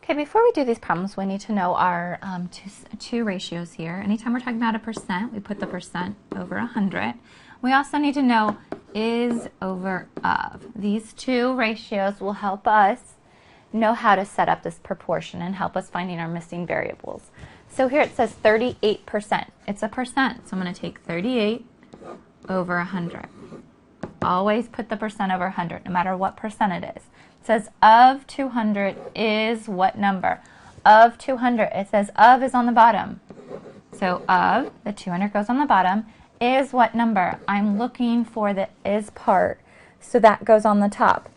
Okay, before we do these problems, we need to know our two ratios here. Anytime we're talking about a percent, we put the percent over 100. We also need to know is over of. These two ratios will help us know how to set up this proportion and help us finding our missing variables. So here it says 38%. It's a percent, so I'm going to take 38 over 100. Always put the percent over 100, no matter what percent it is. It says of 200 is what number? Of 200, it says of is on the bottom. So of, the 200 goes on the bottom, is what number? I'm looking for the is part, so that goes on the top.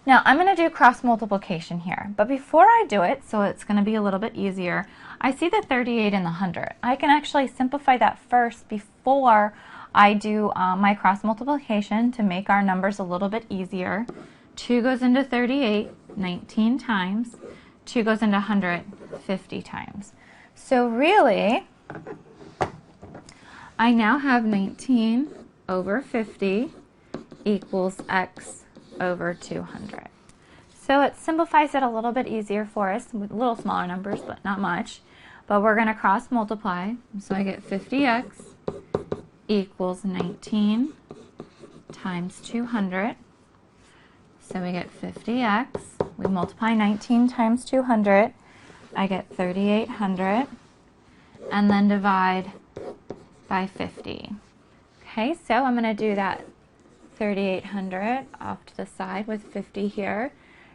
Now I'm going to do cross multiplication here, but before I do it, so it's going to be a little bit easier, I see the 38 and the 100. I can actually simplify that first before I do my cross multiplication to make our numbers a little bit easier. 2 goes into 38 19 times. 2 goes into 100 50 times. So really, I now have 19 over 50 equals x over 200. So it simplifies it a little bit easier for us with little smaller numbers, but not much. But we're going to cross multiply. So I get 50x equals 19 times 200. So we get 50x. We multiply 19 times 200. I get 3,800. And then divide by 50. Okay, so I'm going to do that 3,800 off to the side with 50 here.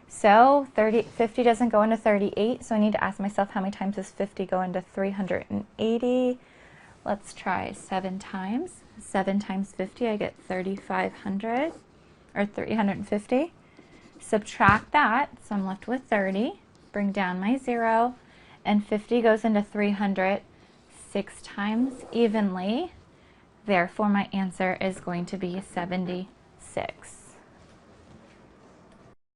So 50 doesn't go into 38, so I need to ask myself how many times does 50 go into 380? Let's try 7 times. 7 times 50, I get 3,500, or 350. Subtract that, so I'm left with 30. Bring down my 0, and 50 goes into 300 6 times evenly. Therefore, my answer is going to be 76.